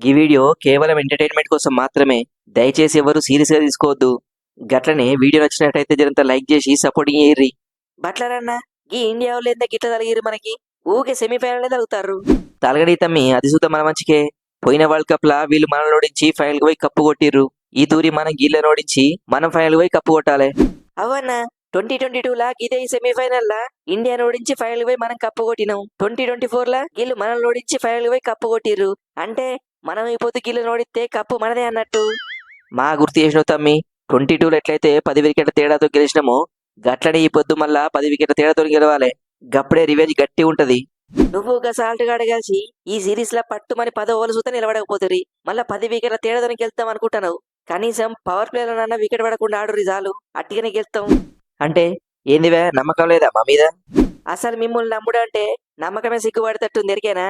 ఈ వీడియో కేవలం ఎంటర్టైన్మెంట్ కోసం మాత్రమే. దయచేసి ఎవరు సీరియస్ గా తీసుకోవద్దు. గట్లనే వీడియో నచ్చినట్టయితే జరంత లైక్ చేసి సపోర్టింగ్ చేయర్రి. బట్లరన్న ఈ ఇండియా వాళ్ళు ఎంత గిట్ల తలిగిరు మనకి ఊకే సెమీఫైనల్ తగ్గుతారు. తలగడి తమ్మి అది సుత మన మంచికే. పోయిన వరల్డ్ కప్ లా వీళ్ళు మనల్ని ఓడించి ఫైనల్ పోయి కప్పు కొట్టిర్రు. ఈ తూరి మనం గీళ్ళని ఓడించి మనం ఫైనల్ పోయి కప్పు కొట్టాలి. అవన్నా 2022 లా ఇదే సెమీఫైనల్ లా ఇండియాను ఓడించి ఫైనల్ పోయి మనం కప్పు కొట్టినాం. 2024 లా వీళ్ళు మనల్ని ఓడించి ఫైనల్ పోయి కప్పు కొట్టిర్రు. అంటే మనం ఈ పొద్దు గీళ్ళని ఓడితే కప్పు మనదే అన్నట్టు. మా గుర్తు చేసినావు తమ్మి. 22లో ఎట్లయితే 10 వికెట్ల తేడాతో గెలిచినామో గట్లనే ఈ పొద్దు మళ్ళా 10 వికెట్ల తేడాతో గెలవాలి. గప్పుడే రివెంజ్ గట్టి ఉంటది. నువ్వు ఒక సాల్ట్ గాడ కలిసి ఈ సిరీస్ లా పట్టుమని 10 ఓవర్లు సుత నిలబడకపోతుంది. మళ్ళా 10 వికెట్ల తేడాతో గెలుస్తాం అనుకుంటాను. కనీసం పవర్ ప్లేలోనన్నా వికెట్ పడకుండా ఆడు చాలు, అట్టిగానే గెలుస్తాం. అంటే ఏందివే నమ్మకం లేదా మా మీద? అసలు మిమ్మల్ని నమ్ముడు అంటే నమ్మకమే సిగ్గుపడేటట్టుంది ఎరికేనా?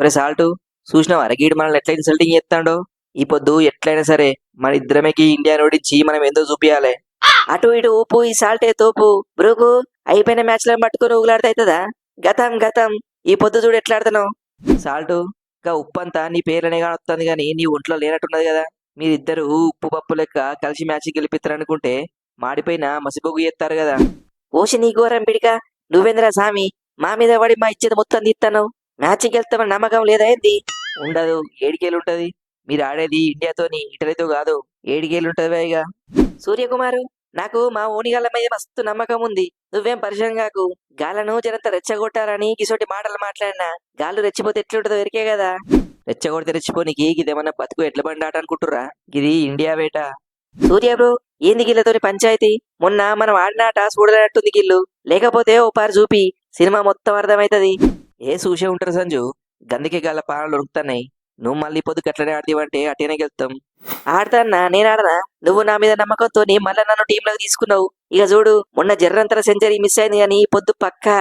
ఒరే సాల్టు చూసినావా అరగీడు మనల్ని ఎట్లా ఇన్సల్టింగ్ చేస్తాడో. ఈ పొద్దు ఎట్లయినా సరే మన ఇద్దరమేకి ఇండియా ఓడించి మనం ఎంతో చూపియాలి. అటు ఇటు ఊపు ఈ సాల్టే తోపు. బ్రూకు అయిపోయిన మ్యాచ్ లను పట్టుకుని ఊగులాడుతుందా? గతం గతం ఈ పొద్దు చూడు ఎట్లా ఆడుతున్నావు. సాల్టు ఇంకా ఉప్పంతా నీ పేర్లనే కానొస్తుంది గాని నీ ఒంట్లో లేనట్టున్నది కదా. మీరిద్దరు ఉప్పు పప్పు లెక్క కలిసి మ్యాచ్ గెలిపిస్తారనుకుంటే మాడిపోయిన మసిబొగ్గు చేస్తారు కదా. ఓసి నీ ఘోరం పిడిక. నువ్వేంద్రా సామి మా మీద పడి మా ఇచ్చేది మొత్తం తీస్తాను. మ్యాచ్కి వెళ్తామని నమ్మకం లేదా ఏంది? ఉండదు. ఏడికేళ్ళుంటది. మీరు ఆడేది ఇండియాతోని ఇటలీతో కాదు. ఏడికేళ్ళుంటది వేయిగా. సూర్యకుమారు నాకు మా ఓనిగాళ్ళ మీద మస్తు నమ్మకం ఉంది. నువ్వేం పరిచయం కాకు. గాలను జనంత రెచ్చగొట్టారని గిసోటి మాటలు మాట్లాడినా గాళ్ళు రెచ్చిపోతే ఎట్లుంటదో ఎరికే కదా. రెచ్చగొడితే రెచ్చిపోనికి ఇదేమన్నా బతుకు ఎట్ల బండి ఆట అనుకుంటుర్రా? ఇది ఇండియా వేట. సూర్య బ్రో ఏంది గిళ్ళతోని పంచాయతీ? మొన్న మనం ఆడిన ఆట చూడలేనట్టుంది గిల్లు. లేకపోతే ఓ పారు చూపి సినిమా మొత్తం అర్థమైతది. ఏ చూసే ఉంటారు సంజు. గందుకే గల పాలలు ఉరుకుతున్నాయి. నువ్వు మళ్ళీ పొద్దు గట్లనే ఆడతావంటే అటేనే గెలుస్తాం. ఆడతాన్నా నేను ఆడనా? నువ్వు నా మీద నమ్మకంతో మళ్ళా నన్ను టీంలోకి తీసుకున్నావు. ఇక చూడు మొన్న జర్రంతర సెంచరీ మిస్ అయింది కానీ ఈ పొద్దు పక్కా.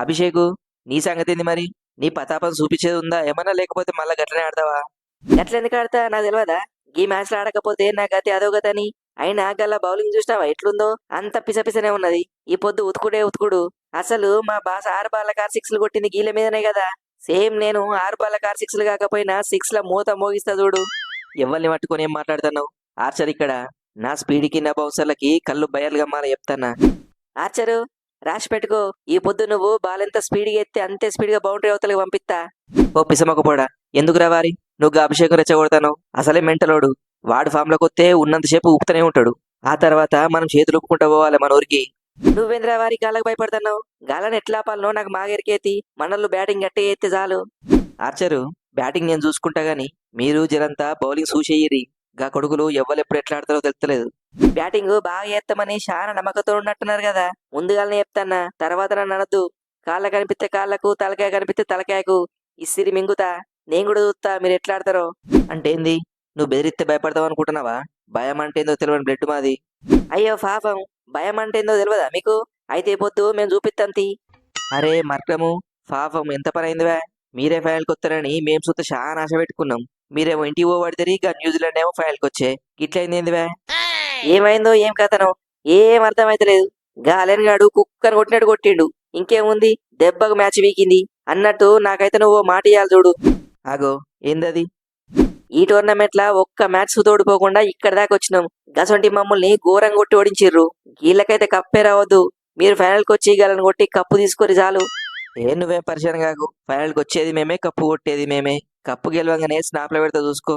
అభిషేకు నీ సంగతి ఏంది మరి? నీ పతాపం చూపించేది ఉందా ఏమన్నా? లేకపోతే మళ్ళా గట్లనే ఆడతావా? గట్లెందుకు ఆడతా నాకు తెలియదా? ఈ మ్యాచ్ లో ఆడకపోతే నా గతి అదోగతని. అయినా గల్లా బౌలింగ్ చూసినావా ఎట్లుందో? అంత పిసపిసనే ఉన్నది. ఈ పొద్దు ఉతుకుడే ఉతుకుడు. అసలు మా బాస్ 6 బాళ్ళ కార్ 6లు కొట్టింది గీల మీదనే కదా. సేమ్ నేను 6 బాళ్ళ కార్ 6లు కాకపోయినా 6ల మూత మోగిస్తా చూడు. ఎవరిని పట్టుకొని ఏం మాట్లాడుతున్నావు? ఆర్చర్ ఇక్కడ. నా స్పీడ్కి నా బౌన్సర్లకి కళ్ళు బయలు గమ్మాల చెప్తానా. ఆర్చరు రాసి పెట్టుకో. ఈ పొద్దు నువ్వు బాల్ ఎంత స్పీడ్గా ఎత్తే అంతే స్పీడ్గా బౌండరీ అవతలకి పంపిస్తా. ఓ పిసమకపోడా ఎందుకు రావారి? నువ్వు అభిషేకం రెచ్చగొడతాను. అసలే మెంటలోడు. వాడు ఫామ్ లోకి వస్తే ఉన్నంతసేపు ఊపుతూనే ఉంటాడు. ఆ తర్వాత మనం చేతులు ఊపుకుంటా పోవాలి మన ఊరికి. నువ్వేంద్ర వారి గాలకు భయపడుతున్నావు? గాలని ఎట్లా ఆపాలనో నాకు మాగెరికేతి. మనల్ని బ్యాటింగ్ గట్టే ఎత్తే చాలు. ఆర్చరు బ్యాటింగ్ నేను చూసుకుంటా గాని మీరు జరంతా బౌలింగ్ చూసేయ్యి. గా కొడుకులు ఎవ్వరెప్పుడు ఎట్లా ఆడతారో తెలుస్తలేదు. బ్యాటింగ్ బాగా చేస్తామని చాలా నమ్మకంతో ఉన్నట్టున్నారు కదా. ముందుగానే చెప్తాన్నా, తర్వాత నన్ను అనొద్దు. కాళ్ళ కనిపిస్తే కాళ్ళకు, తలకాయ కనిపిస్తే తలకాయకు ఇసిరి మింగుతా. నేను కూడా చూస్తా మీరు ఎట్లా ఆడతారో. అంటే ఏంది? నువ్వు బెదిరిస్తే భయపడతావు అనుకుంటున్నావా? భయం అంటే ఏందో తెలియని బ్లడ్ మాది. అయ్యో పాపం, భయం అంటే ఏందో తెలియదా మీకు? అయితే పొద్దు మేము చూపిస్తాం తీ. అరే మర్కము పాపం ఎంత పని అయిందివా? మీరే ఫైనల్కి వస్తారని మేము సుత చాలా ఆశ పెట్టుకున్నాం. మీరేమో ఇంటికి పోబడితే ఇక న్యూజిలాండ్ ఏమో ఫైనల్కి వచ్చే. ఇట్లయింది ఏందివా? ఏమైందో ఏం కథనో ఏం అర్థమైతలేదు. గాలెన్ గాడు కుక్కను కొట్టినట్టు కొట్టిండు. ఇంకేముంది దెబ్బకు మ్యాచ్ వీకింది అన్నట్టు. నాకైతే నువ్వు మాట ఇయ్యాలి చూడు. ఆగో ఏందది? ఈ టోర్నమెంట్ లా ఒక్క మ్యాచ్ తోడిపోకుండా ఇక్కడ దాకా వచ్చినాం. గసంటి మమ్మల్ని ఘోరంగా కొట్టి ఓడించిర్రు. వీళ్ళకైతే కప్పే రావద్దు. మీరు ఫైనల్కి వచ్చి గలను కొట్టి కప్పు తీసుకొని చాలు. నువ్వేం పరిచయం కాకు. ఫైనల్కి వచ్చేది మేమే, కప్పు కొట్టేది మేమే. కప్పు గెలవంగానే స్నాప్లో పెడతా చూసుకో.